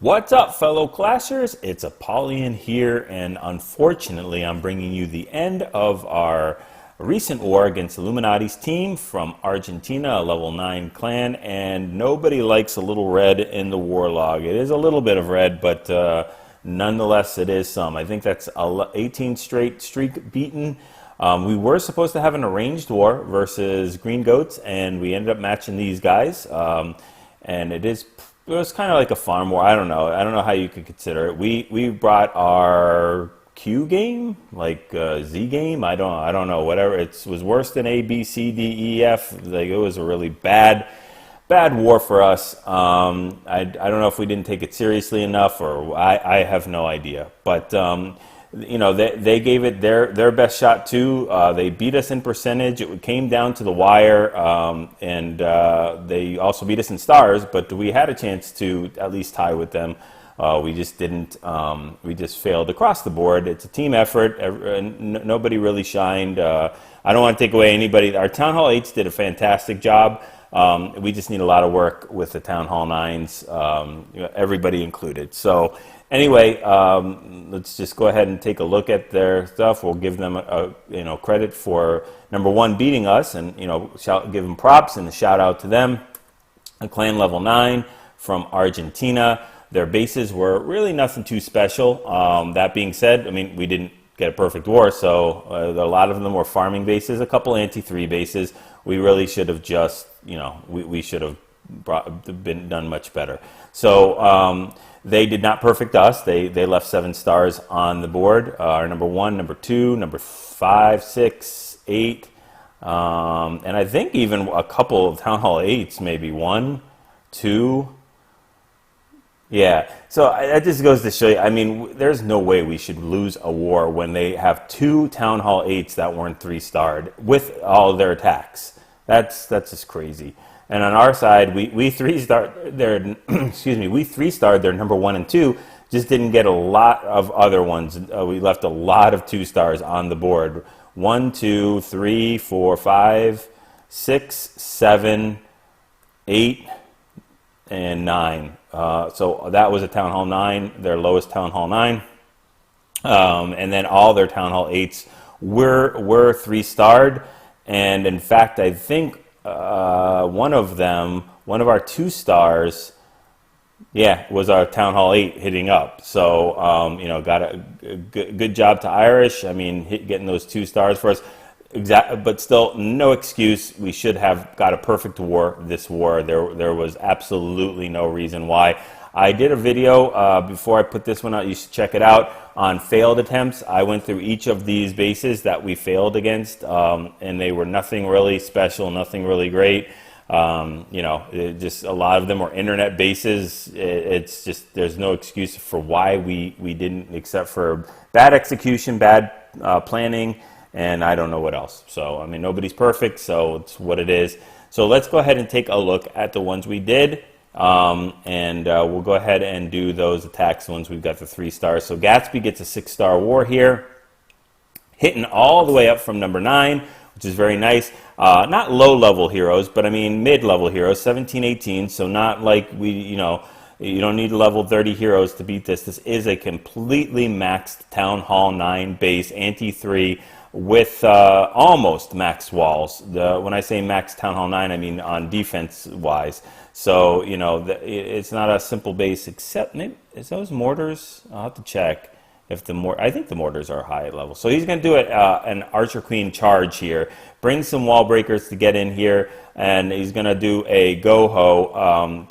What's up, fellow clashers? It's Apollyon here, and unfortunately I'm bringing you the end of our recent war against Illuminati's team from Argentina, a level 9 clan, and nobody likes a little red in the war log. It is a little bit of red, but nonetheless it is some. I think that's 18 straight streak beaten. We were supposed to have an arranged war versus Green Goats, and we ended up matching these guys, and it was kind of like a farm war. I don't know how you could consider it. We brought our Q game, like Z game. I don't know. Whatever. It was worse than A, B, C, D, E, F. Like, it was a really bad war for us. I don't know if we didn't take it seriously enough, or I have no idea. But you know, they gave it their best shot too. They beat us in percentage. It came down to the wire, and they also beat us in stars. But we had a chance to at least tie with them. We just didn't. We just failed across the board. It's a team effort. Nobody really shined. I don't want to take away anybody. Our Town Hall 8s did a fantastic job. We just need a lot of work with the Town Hall 9s, everybody included. So anyway, let's just go ahead and take a look at their stuff. We'll give them credit for number one beating us, and give them props and a shout out to them. A clan level 9 from Argentina. Their bases were really nothing too special. That being said, I mean, we didn't get a perfect war, so a lot of them were farming bases, a couple anti-3 bases. We really should have just, we should have been done much better. So they did not perfect us. They left 7 stars on the board. Our number 1, number 2, number 5, 6, 8, and I think even a couple of Town Hall 8s, maybe 1, 2. Yeah, so that just goes to show you, I mean, there's no way we should lose a war when they have 2 Town Hall 8s that weren't 3-starred with all of their attacks. That's just crazy. And on our side, we 3-starred their, excuse me, we 3-starred their number 1 and 2, just didn't get a lot of other ones. We left a lot of 2 stars on the board. 1, 2, 3, 4, 5, 6, 7, 8, and 9. So that was a Town Hall 9, their lowest Town Hall 9. And then all their Town Hall 8s were 3-starred. And in fact, I think one of our 2 stars, was our Town Hall 8 hitting up. So, got a good job to Irish. I mean, getting those 2 stars for us. But still, no excuse. We should have got a perfect war this war. There was absolutely no reason why. I did a video before I put this one out. You should check it out on failed attempts. I went through each of these bases that we failed against, and they were nothing really special, nothing really great. Just a lot of them were internet bases. It's just there's no excuse for why we didn't, except for bad execution, bad planning. And I don't know what else. So, I mean, nobody's perfect, so it's what it is. So let's go ahead and take a look at the ones we did. And we'll go ahead and do those attacks once we've got the 3 stars. So Gatsby gets a 6-star war here, hitting all the way up from number 9, which is very nice. Not low-level heroes, but I mean mid-level heroes, 17, 18. So not like you don't need level 30 heroes to beat this. This is a completely maxed Town Hall 9 base, anti-3, with almost max walls. When I say max Town Hall 9, I mean on defense-wise. So, it's not a simple base, except maybe, is those mortars? I'll have to check if I think the mortars are high level. So he's going to do an Archer Queen charge here, bring some wall breakers to get in here, and he's going to do a GoHo.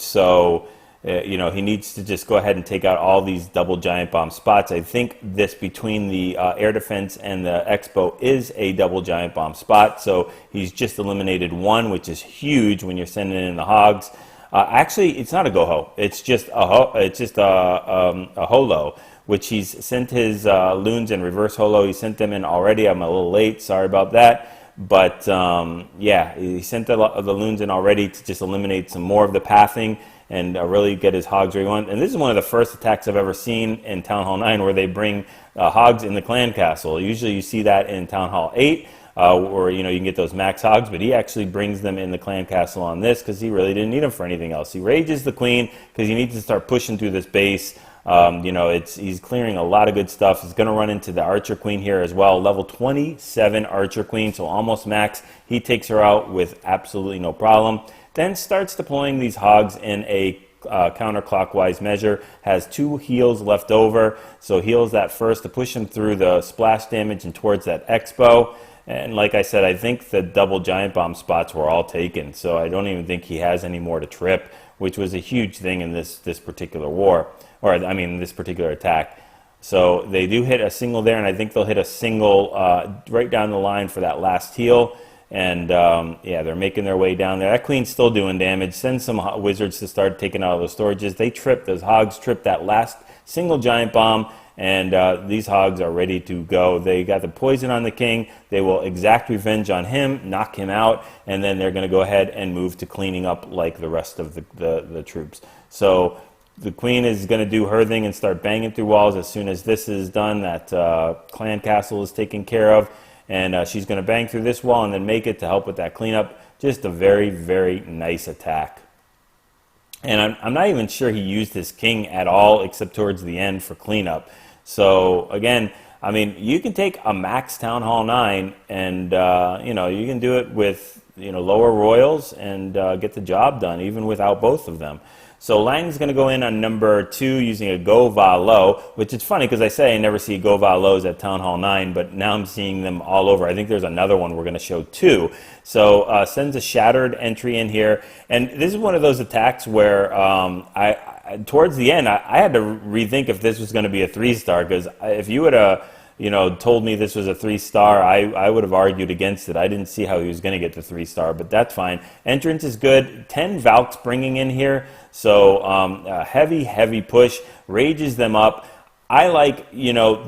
He needs to just go ahead and take out all these double giant bomb spots. I think this between the air defense and the Expo is a double giant bomb spot. So he's just eliminated 1, which is huge when you're sending in the hogs. Actually, it's not a GoHo. It's just a holo, which he's sent his loons in reverse holo. He sent them in already. I'm a little late. Sorry about that. But he sent the loons in already to just eliminate some more of the pathing and really get his hogs where he wants. And this is one of the first attacks I've ever seen in Town Hall 9 where they bring hogs in the clan castle. Usually you see that in Town Hall 8, or you can get those max hogs, but he actually brings them in the clan castle on this because he really didn't need them for anything else. He rages the queen because he needs to start pushing through this base. He's clearing a lot of good stuff. He's going to run into the archer queen here as well. Level 27 archer queen, so almost max. He takes her out with absolutely no problem. Then starts deploying these hogs in a counterclockwise measure. Has 2 heals left over, so heals that first to push him through the splash damage and towards that expo. And like I said, I think the double giant bomb spots were all taken, so I don't even think he has any more to trip, which was a huge thing in this particular war, or I mean this particular attack. So they do hit a single there, and I think they'll hit a single right down the line for that last heal. And yeah, they're making their way down there. That queen's still doing damage. Send some wizards to start taking out those storages. They trip, those hogs trip that last single giant bomb, and these hogs are ready to go. They got the poison on the king. They will exact revenge on him, knock him out, and then they're going to go ahead and move to cleaning up like the rest of the troops. So the queen is going to do her thing and start banging through walls as soon as this is done. That clan castle is taken care of, and she's going to bang through this wall and then make it to help with that cleanup. Just a very, very nice attack. And I'm not even sure he used his king at all except towards the end for cleanup. So again, I mean, you can take a max Town Hall 9 and you can do it with lower royals and get the job done even without both of them. So Lang's going to go in on number 2 using a GoVaLo, which is funny because I say I never see GoVaLos at Town Hall 9, but now I'm seeing them all over. I think there's another one we're going to show too. So sends a shattered entry in here, and this is one of those attacks where towards the end I had to rethink if this was going to be a 3-star, because if you would have told me this was a 3-star, I would have argued against it. I didn't see how he was going to get the 3-star, but that's fine. Entrance is good. 10 Valks bringing in here, so a heavy push, rages them up. I like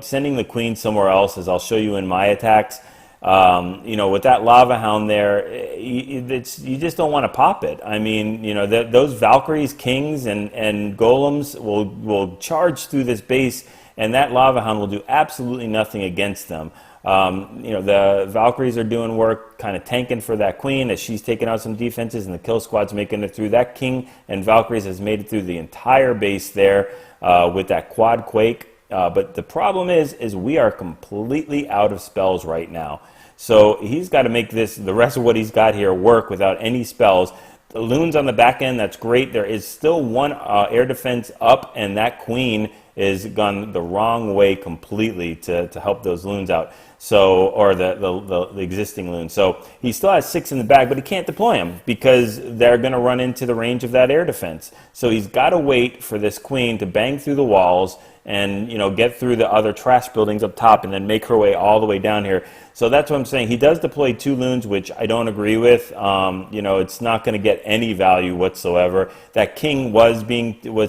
sending the queen somewhere else, as I'll show you in my attacks. With that lava hound there, you just don't want to pop it. I mean, those Valkyries, kings, and golems will charge through this base, and that lava hound will do absolutely nothing against them. The Valkyries are doing work, kind of tanking for that queen as she's taking out some defenses, and the kill squad's making it through. That king and Valkyries has made it through the entire base there with that quad quake. But the problem is we are completely out of spells right now. So he's got to make the rest of what he's got here work without any spells. The loons on the back end, that's great. There is still one air defense up, and that queen is gone the wrong way completely to help those loons out. So, or the existing loons. So he still has 6 in the bag, but he can't deploy them because they're going to run into the range of that air defense. So he's got to wait for this queen to bang through the walls and get through the other trash buildings up top and then make her way all the way down here. So that's what I'm saying. He does deploy 2 loons, which I don't agree with. It's not going to get any value whatsoever. That king was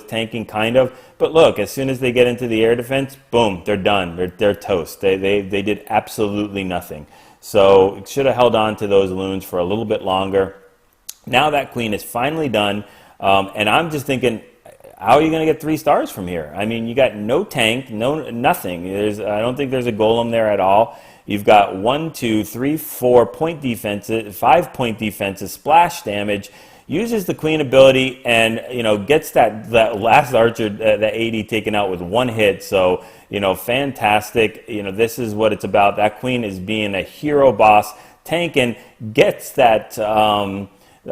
tanking kind of, but look, as soon as they get into the air defense, boom, they're done. They're toast. They did absolutely nothing. So should have held on to those loons for a little bit longer. Now that queen is finally done, and I'm just thinking, how are you going to get 3 stars from here? I mean, you got no tank, nothing. I don't think there's a golem there at all. You've got 1, 2, 3, 4 point defenses, 5 point defenses, splash damage. Uses the queen ability and gets that last archer, the 80 taken out with 1 hit. So fantastic. This is what it's about. That queen is being a hero boss, tanking, gets that.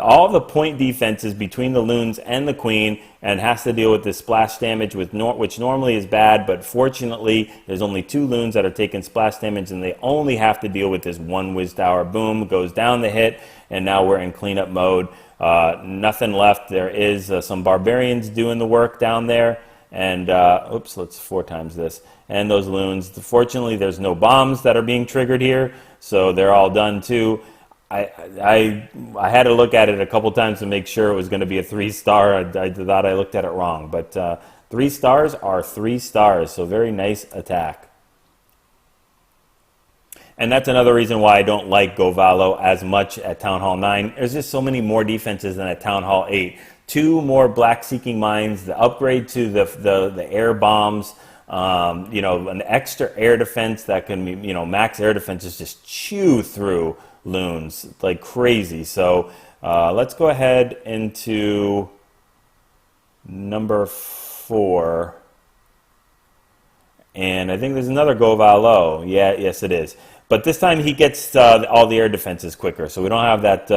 All the point defenses between the loons and the queen, and has to deal with this splash damage, which normally is bad, but fortunately there's only 2 loons that are taking splash damage, and they only have to deal with this 1 whiz tower. Boom, goes down the hit, and now we're in cleanup mode. Nothing left. There is some barbarians doing the work down there, and oops, let's 4 times this. And those loons, fortunately there's no bombs that are being triggered here, so they're all done too. I had to look at it a couple times to make sure it was going to be a 3-star. I thought I looked at it wrong, but 3 stars are 3 stars, so very nice attack. And that's another reason why I don't like GoVaLo as much at Town Hall 9. There's just so many more defenses than at Town Hall 8. 2 more black seeking mines, the upgrade to the air bombs. You know, an extra air defense that can, you know, max air defenses just chew through loons like crazy. So let's go ahead into number 4. And I think there's another GoVaLo. Yeah, yes it is. But this time he gets all the air defenses quicker, so we don't have that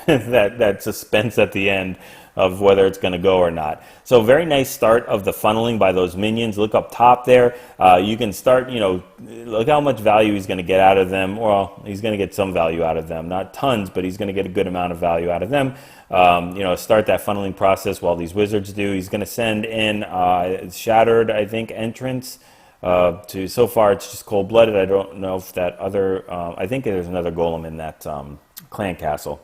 that suspense at the end of whether it's going to go or not. So very nice start of the funneling by those minions. Look up top there. You can start, you know, look how much value he's going to get out of them. Well, he's going to get some value out of them. Not tons, but he's going to get a good amount of value out of them. You know, start that funneling process while these wizards do. He's going to send in Shattered, I think, entrance. So far it's just cold-blooded. I don't know if that other, I think there's another golem in that clan castle.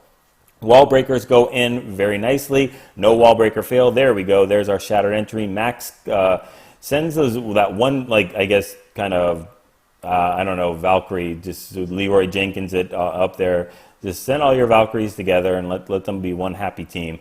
Wall breakers go in very nicely. No wall breaker fail. There we go. There's our Shattered entry. Max sends that one, like, I guess, kind of, I don't know, Valkyrie, just Leroy Jenkins it up there. Just send all your Valkyries together and let them be one happy team.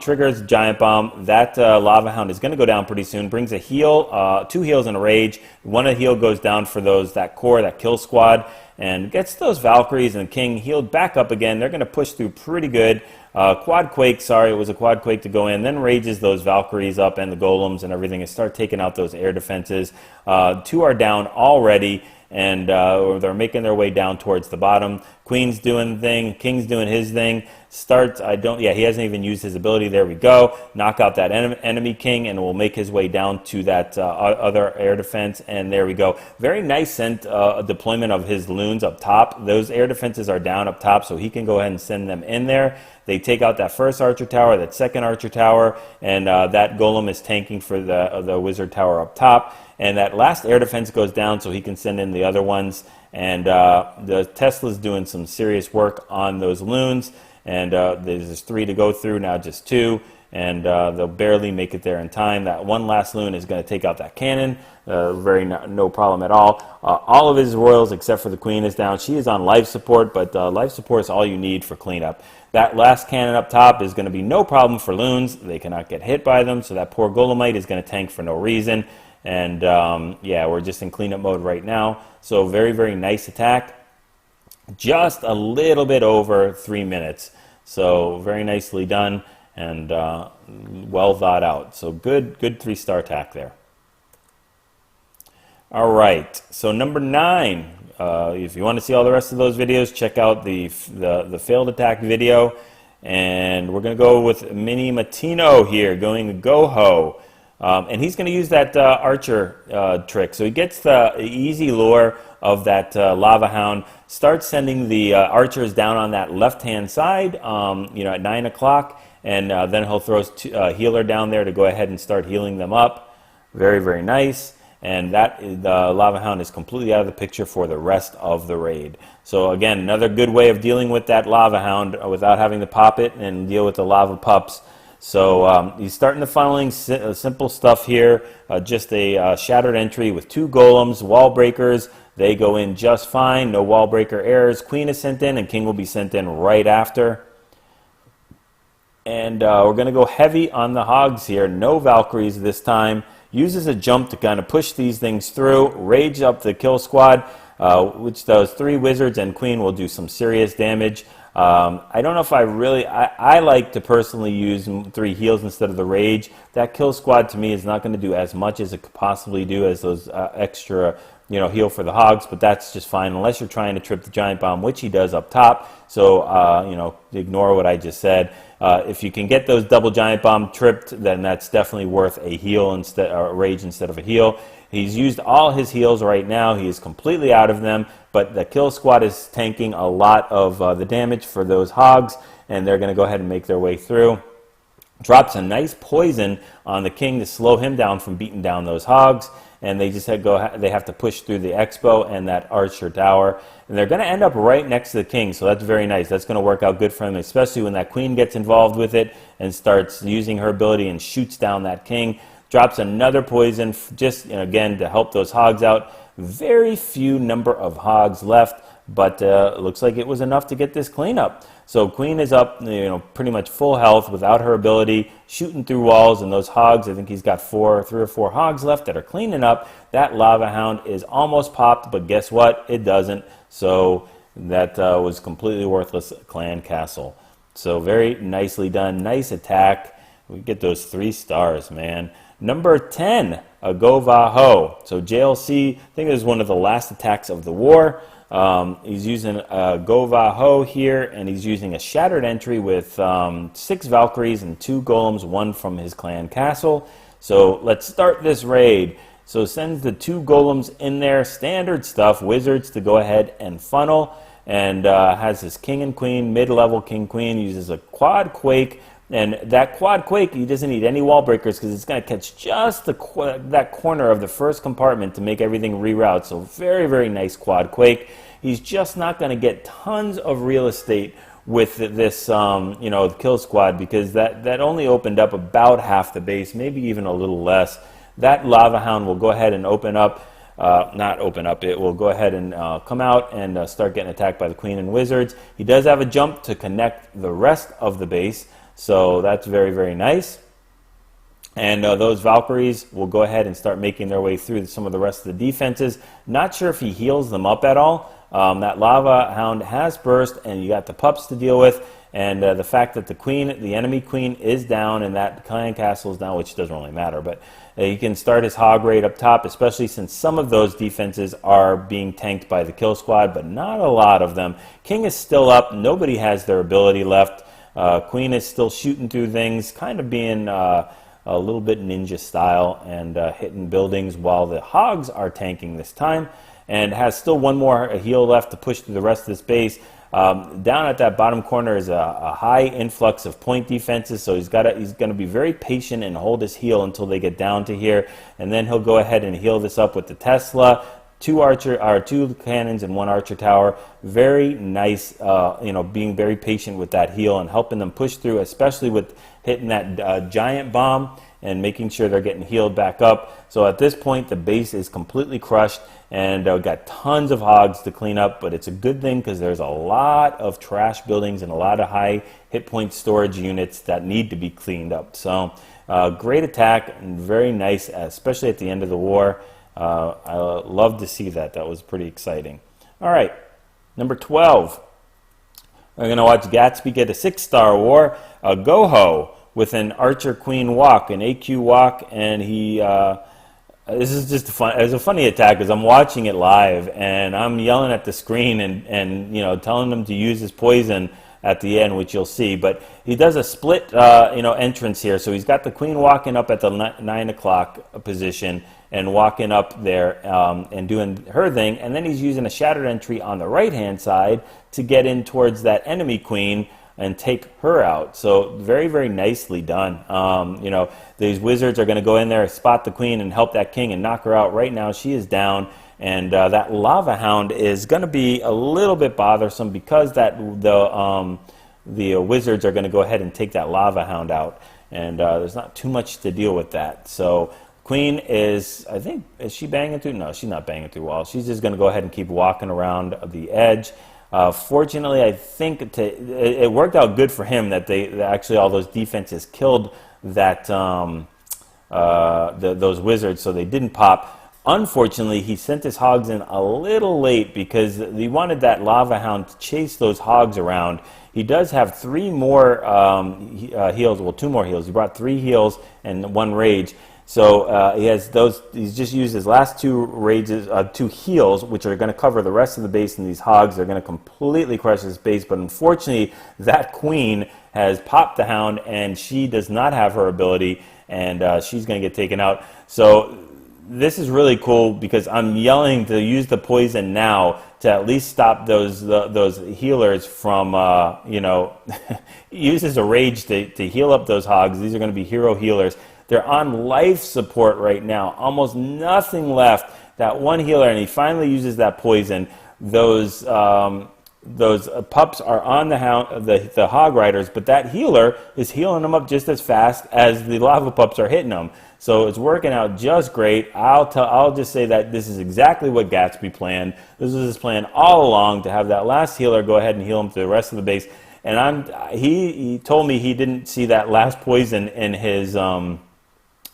Triggers Giant Bomb. That Lava Hound is going to go down pretty soon. Brings a heal, 2 heals and a rage. One of the heal goes down for that core, that kill squad, and gets those Valkyries and King healed back up again. They're going to push through pretty good. Quad Quake, sorry, it was a Quad Quake to go in. Then rages those Valkyries up and the golems and everything and start taking out those air defenses. 2 are down already, and they're making their way down towards the bottom. Queen's doing the thing, King's doing his thing. He hasn't even used his ability. There we go. Knock out that enemy King, and will make his way down to that other air defense, and there we go. Very nice deployment of his loons up top. Those air defenses are down up top, so he can go ahead and send them in there. They take out that first archer tower, that second archer tower, and that golem is tanking for the wizard tower up top. And that last air defense goes down so he can send in the other ones. And the Tesla's doing some serious work on those loons. And there's 3 to go through, now just 2. And they'll barely make it there in time. That one last loon is going to take out that cannon. No problem at all. All of his royals, except for the queen, is down. She is on life support, but life support is all you need for cleanup. That last cannon up top is going to be no problem for loons. They cannot get hit by them, so that poor Golemite is going to tank for no reason. And yeah, we're just in cleanup mode right now. So very, very nice attack. Just a little bit over 3 minutes. So very nicely done and well thought out. So good 3-star attack there. All right, so number 9. If you want to see all the rest of those videos, check out the failed attack video. And we're going to go with Mini Matino here, going to GoHo. And he's going to use that archer trick. So he gets the easy lure of that Lava Hound, starts sending the archers down on that left-hand side, you know, at 9 o'clock, and then he'll throw a healer down there to go ahead and start healing them up. Very, very nice. And the Lava Hound is completely out of the picture for the rest of the raid. So again, another good way of dealing with that Lava Hound without having to pop it and deal with the lava pups. So he's starting the funneling, simple stuff here, just a Shattered entry with 2 golems, wall breakers. They go in just fine, no wall breaker errors. Queen is sent in, and King will be sent in right after. And we're going to go heavy on the hogs here. No Valkyries this time. Uses a jump to kind of push these things through. Rage up the kill squad, which does 3 wizards, and Queen will do some serious damage. I don't know if I like to personally use 3 heals instead of the rage. That kill squad to me is not going to do as much as it could possibly do as those extra, you know, heal for the hogs, but that's just fine unless you're trying to trip the giant bomb, which he does up top. So you know, ignore what I just said. If you can get those double giant bomb tripped, then that's definitely worth a heal instead, or a rage instead of a heal. He's used all his heals right now. He is completely out of them, but the kill squad is tanking a lot of the damage for those hogs, and they're going to go ahead and make their way through. Drops a nice poison on the King to slow him down from beating down those hogs, and they just they have to push through the Expo and that Archer Tower, and they're going to end up right next to the King, so that's very nice. That's going to work out good for him, especially when that Queen gets involved with it and starts using her ability and shoots down that King. drops another poison just, again, to help those hogs out. Very few number of hogs left, but looks like it was enough to get this cleanup. So Queen is up, pretty much full health without her ability, shooting through walls, and those hogs, I think he's got 3 or 4 hogs left that are cleaning up. That Lava Hound is almost popped, but guess what? It doesn't. So that was completely worthless clan castle. So very nicely done. Nice attack. We get those 3 stars, man. Number 10, a GoVaLo. So JLC, I think it was one of the last attacks of the war. He's using a GoVaLo here, and he's using a shattered entry with 6 Valkyries and 2 golems, 1 from his clan castle. So let's start this raid. So sends the 2 golems in there, standard stuff, wizards to go ahead and funnel, and has his king and queen, mid-level king queen, uses a quad quake. And that quad quake, he doesn't need any wall breakers because it's going to catch just that corner of the first compartment to make everything reroute. So very, very nice quad quake. He's just not going to get tons of real estate with this, the kill squad, because that only opened up about half the base, maybe even a little less. That Lava Hound will go ahead and open up. Not open up, it will go ahead and come out and start getting attacked by the queen and wizards. He does have a jump to connect the rest of the base. So that's very, very nice. And those Valkyries will go ahead and start making their way through some of the rest of the defenses. Not sure if he heals them up at all. That Lava Hound has burst, and you got the pups to deal with. And the fact that the enemy queen is down, and that clan castle is down, which doesn't really matter. But he can start his hog raid up top, especially since some of those defenses are being tanked by the kill squad, but not a lot of them. King is still up. Nobody has their ability left. Queen is still shooting through things, kind of being a little bit ninja style and hitting buildings while the hogs are tanking this time, and has still 1 more heal left to push through the rest of this base. Down at that bottom corner is a high influx of point defenses, so he's going to be very patient and hold his heal until they get down to here, and then he'll go ahead and heal this up with the Tesla. 2 cannons and 1 archer tower. Very nice, being very patient with that heal and helping them push through, especially with hitting that giant bomb and making sure they're getting healed back up. So at this point, the base is completely crushed, and got tons of hogs to clean up, but it's a good thing because there's a lot of trash buildings and a lot of high hit point storage units that need to be cleaned up. So great attack and very nice, especially at the end of the war. I love to see that. That was pretty exciting. All right, number 12. We're going to watch Gatsby get a 6-star war, a GoHo with an Archer Queen walk, an AQ walk, and he. This is just it's a funny attack because I'm watching it live and I'm yelling at the screen and telling him to use his poison at the end, which you'll see. But he does a split entrance here, so he's got the queen walking up at the 9 o'clock position and walking up there and doing her thing, and then he's using a shattered entry on the right hand side to get in towards that enemy queen and take her out. So very, very nicely done. These wizards are going to go in there, spot the queen, and help that king and knock her out. Right now she is down, and that Lava Hound is going to be a little bit bothersome because the wizards are going to go ahead and take that Lava Hound out, and there's not too much to deal with that. So Queen is she banging through? No, she's not banging through walls. She's just going to go ahead and keep walking around the edge. Fortunately, I think it worked out good for him that actually all those defenses killed that those wizards, so they didn't pop. Unfortunately, he sent his hogs in a little late because he wanted that Lava Hound to chase those hogs around. He does have 3 more heals, well, 2 more heals. He brought 3 heals and 1 rage. So he has those. He's just used his last 2 rages, 2 heals, which are going to cover the rest of the base. And these hogs are going to completely crush his base. But unfortunately, that queen has popped the hound, and she does not have her ability, and she's going to get taken out. So this is really cool because I'm yelling to use the poison now to at least stop those healers from uses a rage to heal up those hogs. These are going to be hero healers. They're on life support right now. Almost nothing left. That one healer, and he finally uses that poison. Those pups are on the hog riders, but that healer is healing them up just as fast as the lava pups are hitting them. So it's working out just great. I'll just say that this is exactly what Gatsby planned. This was his plan all along, to have that last healer go ahead and heal him to the rest of the base. And he told me he didn't see that last poison in his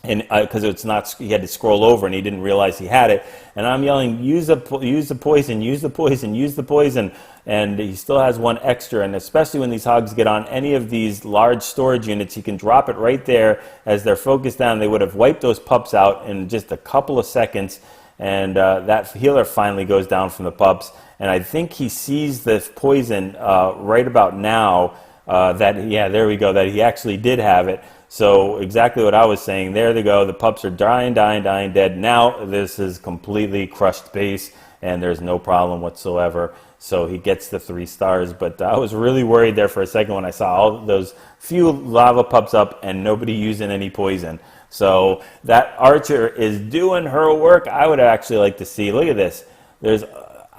because it's not, he had to scroll over and he didn't realize he had it. And I'm yelling, use the poison, use the poison, use the poison. And he still has one extra. And especially when these hogs get on any of these large storage units, he can drop it right there as they're focused down. They would have wiped those pups out in just a couple of seconds. And that healer finally goes down from the pups. And I think he sees this poison right about now, there we go, that he actually did have it. So exactly what I was saying, there they go, the pups are dying, dead. Now this is completely crushed base, and there's no problem whatsoever. So he gets the 3 stars, but I was really worried there for a second when I saw all those few lava pups up and nobody using any poison. So that archer is doing her work. I would actually like to see, look at this,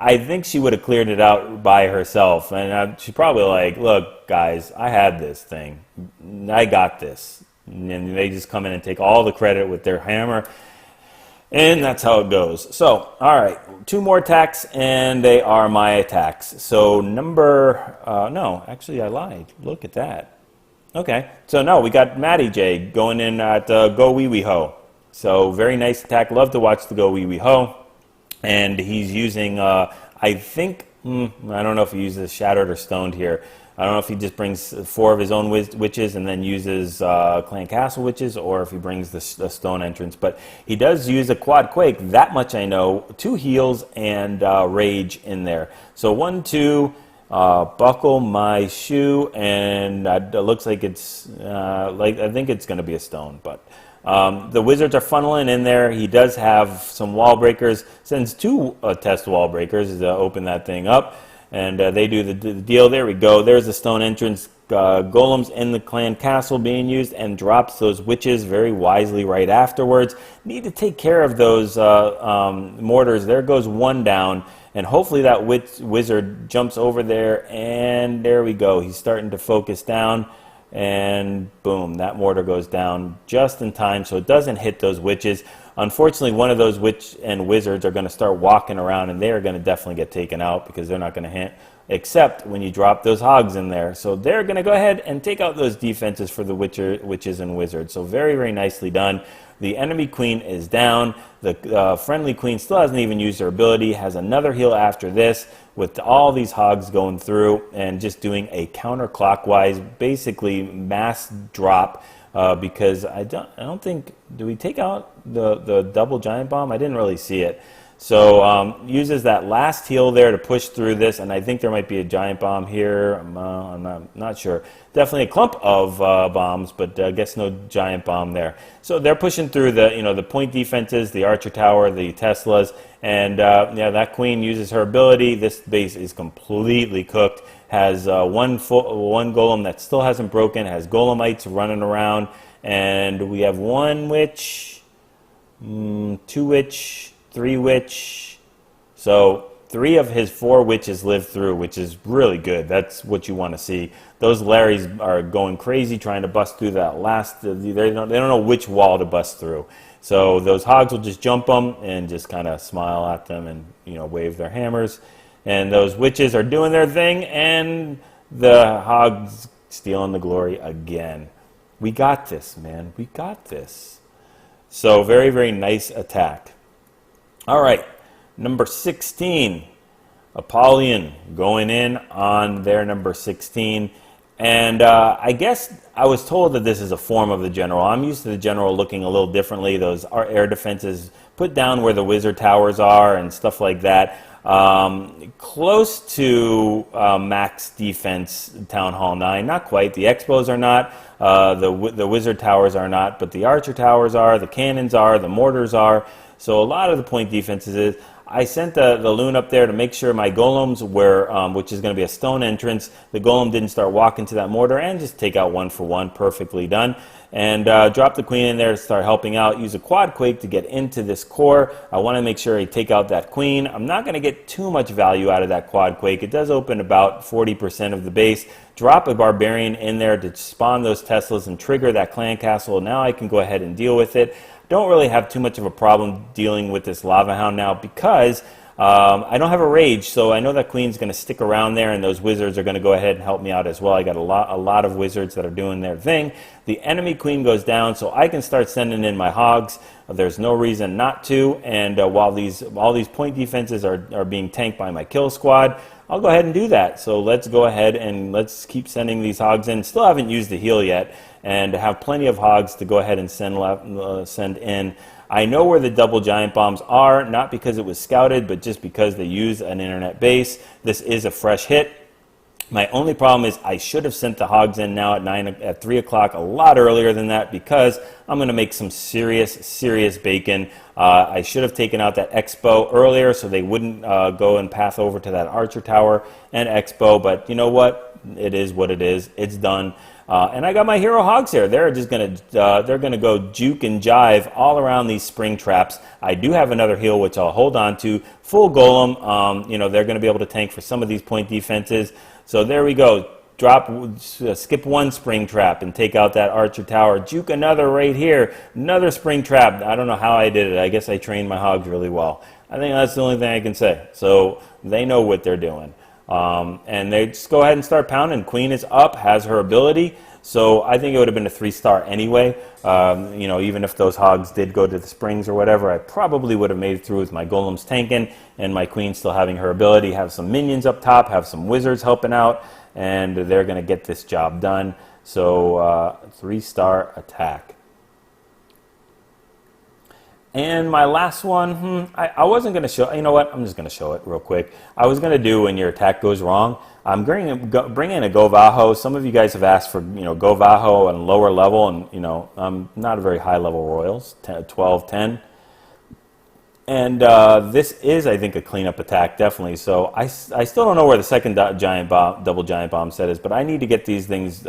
I think she would have cleared it out by herself. And she's probably like, look, guys, I had this thing. I got this. And they just come in and take all the credit with their hammer. And that's how it goes. So, all right, 2 more attacks, and they are my attacks. So no, actually I lied. Look at that. Okay, so no, we got Matty J going in at GoWeWeHo. So very nice attack. Love to watch the GoWeWeHo. And he's using, I think, I don't know if he uses Shattered or Stoned here. I don't know if he just brings 4 of his own witches and then uses Clan Castle witches, or if he brings the Stone entrance. But he does use a Quad Quake, that much I know. 2 heals and Rage in there. So 1, 2, buckle my shoe, and it looks like it's, I think it's going to be a Stone, but... the wizards are funneling in there. He does have some wall breakers. Sends 2 test wall breakers to open that thing up. And they do the deal. There we go. There's the stone entrance. Golems in the clan castle being used, and drops those witches very wisely right afterwards. Need to take care of those mortars. There goes 1 down. And hopefully that wizard jumps over there. And there we go. He's starting to focus down. And boom, that mortar goes down just in time so it doesn't hit those witches. Unfortunately, one of those witch and wizards are going to start walking around, and they are going to definitely get taken out because they're not going to hit, except when you drop those hogs in there. So they're going to go ahead and take out those defenses for the witches and wizards. So very, very nicely done. The enemy queen is down. The friendly queen still hasn't even used her ability, has another heal after this, with all these hogs going through and just doing a counterclockwise, basically mass drop, because I don't think, do we take out the double giant bomb? I didn't really see it. So uses that last heal there to push through this, and I think there might be a giant bomb here. I'm not sure. Definitely a clump of bombs, but I guess no giant bomb there. So they're pushing through the point defenses, the archer tower, the Teslas, and yeah, that queen uses her ability. This base is completely cooked. Has one golem that still hasn't broken. Has golemites running around, and we have 1 witch, 2 witch, 3 witch. So 3 of his 4 witches live through, which is really good. That's what you want to see. Those Larrys are going crazy trying to bust through that last. They don't know which wall to bust through. So those hogs will just jump them and just kind of smile at them and wave their hammers. And those witches are doing their thing, and the hogs stealing the glory again. We got this, man. We got this. So very, very nice attack. All right, number 16, Apollyon going in on their number 16. And I guess I was told that this is a form of the general. I'm used to the general looking a little differently. Those air defenses put down where the wizard towers are and stuff like that. Close to max defense Town Hall 9. Not quite. The Expos are not. The wizard towers are not. But the archer towers are. The cannons are. The mortars are. So a lot of the point defenses is, I sent the LaLoon up there to make sure my golems were, which is going to be a stone entrance, the golem didn't start walking to that mortar, and just take out 1 for 1, perfectly done. And drop the queen in there to start helping out. Use a quad quake to get into this core. I want to make sure I take out that queen. I'm not going to get too much value out of that quad quake. It does open about 40% of the base. Drop a barbarian in there to spawn those Teslas and trigger that clan castle. Now I can go ahead and deal with it. don't really have too much of a problem dealing with this Lava Hound now because I don't have a rage, so I know that queen's going to stick around there, and those wizards are going to go ahead and help me out as well. I got a lot of wizards that are doing their thing. The enemy queen goes down, so I can start sending in my hogs. There's no reason not to, and while all these point defenses are being tanked by my kill squad, I'll go ahead and do that. So let's go ahead and let's keep sending these hogs in. Still haven't used the heal yet, and have plenty of hogs to go ahead and send in. I know where the double giant bombs are, not because it was scouted, but just because they use an internet base. This is a fresh hit. My only problem is I should have sent the hogs in now at 3 o'clock a lot earlier than that because I'm going to make some serious bacon. I should have taken out that Expo earlier so they wouldn't go and path over to that Archer Tower and Expo, but you know what? It is what it is. It's done. And I got my hero hogs here. They're just gonna go juke and jive all around these spring traps. I do have another heal which I'll hold on to. Full golem. You know, they're gonna be able to tank for some of these point defenses. So there we go. Skip one spring trap and take out that Archer Tower. Juke another right here. Another spring trap. I don't know how I did it. I guess I trained my hogs really well. I think that's the only thing I can say. So they know what they're doing. And they just go ahead and start pounding. Queen is up, has her ability. So I think it would have been a 3-star anyway. You know, even if those hogs did go to the springs or whatever, I probably would have made it through with my golems tanking and my queen still having her ability. Have some minions up top, have some wizards helping out, and they're going to get this job done. So 3-star attack. And my last one, I wasn't going to show, you know what, I'm just going to show it real quick. I was going to do when your attack goes wrong, I'm bringing in a GoVaLo. Some of you guys have asked for, you know, GoVaLo and lower level, and, you know, I'm not a very high level royals, 12, 10. And this is, I think, a cleanup attack, definitely. So I still don't know where the second double giant bomb set is, but I need to get these things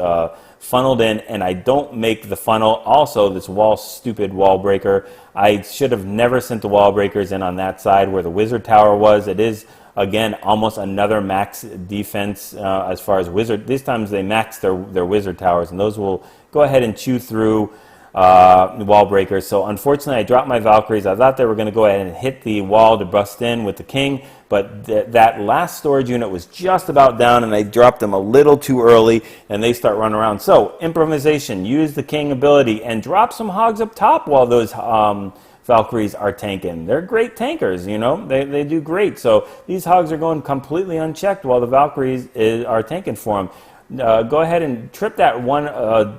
funneled in, and I don't make the funnel. Also, this stupid wall breaker. I should have never sent the wall breakers in on that side where the wizard tower was. It is, again, almost another max defense as far as wizard. These times they max their wizard towers, and those will go ahead and chew through wall breakers. So unfortunately I dropped my Valkyries. I thought they were going to go ahead and hit the wall to bust in with the king, but that last storage unit was just about down, and I dropped them a little too early, and they start running around. So improvisation, use the king ability and drop some hogs up top while those Valkyries are tanking. They're great tankers, you know, they do great. So these hogs are going completely unchecked while the Valkyries are tanking for them. Go ahead and trip that one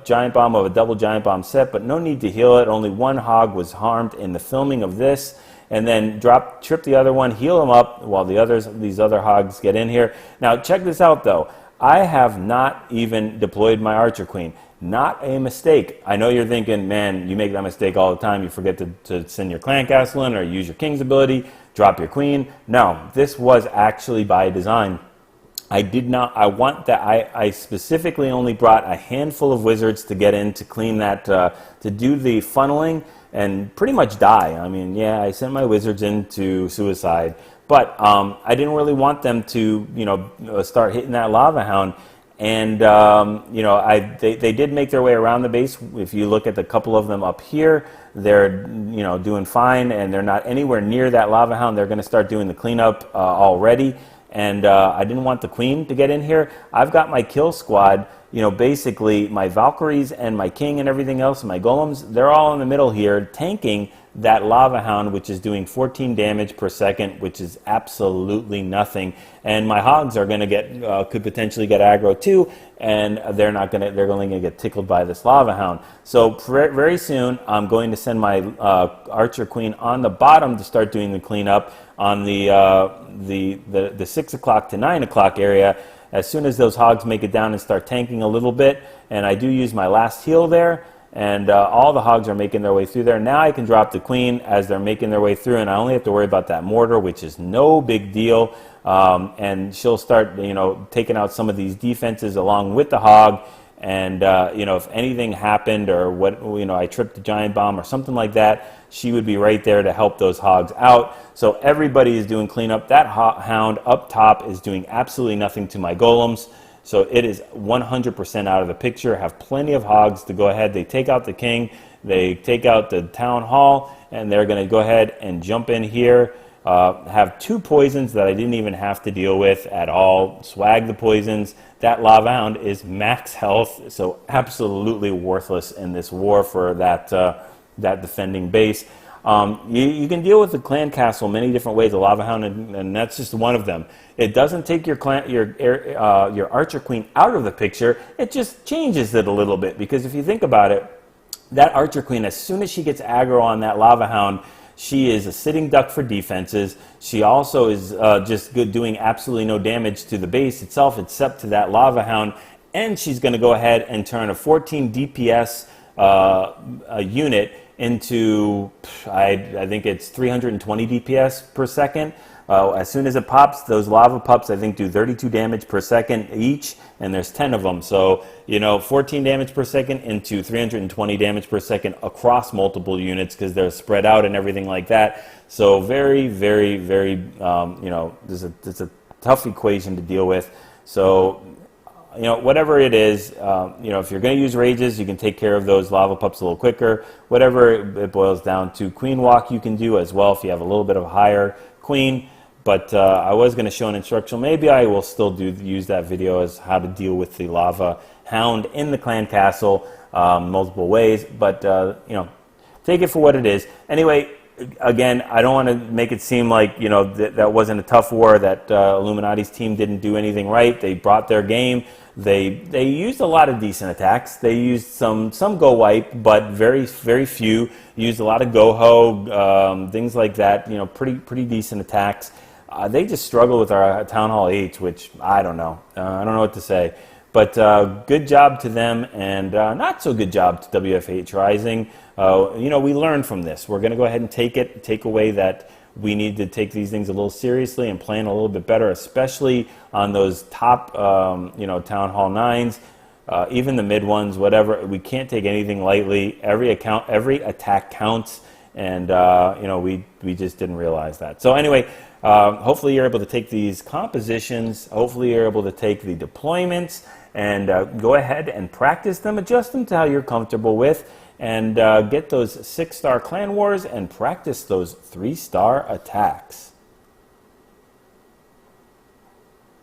giant bomb of a double giant bomb set, but no need to heal it. Only one hog was harmed in the filming of this. And then trip the other one, heal them up while these other hogs get in here. Now check this out though. I have not even deployed my Archer Queen. Not a mistake. I know you're thinking, man, you make that mistake all the time. You forget to send your clan castle in or use your king's ability, drop your queen. No, this was actually by design. I specifically only brought a handful of wizards to get in to clean that, to do the funneling and pretty much die. I mean, yeah, I sent my wizards into suicide, but I didn't really want them to, you know, start hitting that lava hound. And, you know, they did make their way around the base. If you look at the couple of them up here, they're, you know, doing fine, and they're not anywhere near that lava hound. They're going to start doing the cleanup already. And I didn't want the queen to get in here. I've got my kill squad, you know, basically my Valkyries and my king and everything else, and my golems, they're all in the middle here tanking that lava hound, which is doing 14 damage per second, which is absolutely nothing. And my hogs are going to get, could potentially get aggro too, and they're only going to get tickled by this lava hound. So very soon, I'm going to send my Archer Queen on the bottom to start doing the cleanup on the 6 o'clock to 9 o'clock area. As soon as those hogs make it down and start tanking a little bit, and I do use my last heal there, and all the hogs are making their way through there. Now I can drop the queen as they're making their way through, and I only have to worry about that mortar, which is no big deal. And she'll start, you know, taking out some of these defenses along with the hog. And you know, if anything happened or what, you know, I tripped the giant bomb or something like that, she would be right there to help those hogs out. So everybody is doing cleanup. That hound up top is doing absolutely nothing to my golems. So it is 100% out of the picture. Have plenty of hogs to go ahead. They take out the king. They take out the town hall, and they're going to go ahead and jump in here. Have 2 poisons that I didn't even have to deal with at all. Swag the poisons. That Lava Hound is max health, so absolutely worthless in this war for that that defending base. You can deal with the clan castle many different ways, the Lava Hound, and that's just one of them. It doesn't take your Archer Queen out of the picture. It just changes it a little bit, because if you think about it, that Archer Queen, as soon as she gets aggro on that Lava Hound, she is a sitting duck for defenses. She also is just doing absolutely no damage to the base itself except to that Lava Hound. And she's going to go ahead and turn a 14 DPS unit into, I think it's 320 DPS per second. As soon as it pops, those lava pups, I think, do 32 damage per second each, and there's 10 of them. So, 14 damage per second into 320 damage per second across multiple units, because they're spread out and everything like that. So very, very, very, it's a tough equation to deal with. So, whatever it is, if you're going to use rages, you can take care of those lava pups a little quicker. Whatever it boils down to, queen walk you can do as well if you have a little bit of a higher queen. But I was going to show an instructional. Maybe I will still use that video as how to deal with the Lava Hound in the clan castle multiple ways. But, take it for what it is. Anyway, again, I don't want to make it seem like, that wasn't a tough war, that Illuminati's team didn't do anything right. They brought their game. They used a lot of decent attacks. They used some go wipe, but very, very few. Used a lot of GoHo, things like that, pretty decent attacks. They just struggle with our Town Hall H, which I don't know. I don't know what to say. But good job to them, and not so good job to WHF Rising. We learned from this. We're going to go ahead and take away that we need to take these things a little seriously and plan a little bit better, especially on those top, Town Hall 9s, even the mid ones, whatever. We can't take anything lightly. Every attack counts, and we just didn't realize that. So anyway, hopefully you're able to take these compositions. Hopefully you're able to take the deployments and go ahead and practice them, adjust them to how you're comfortable with, and get those 6-star clan wars and practice those 3-star attacks.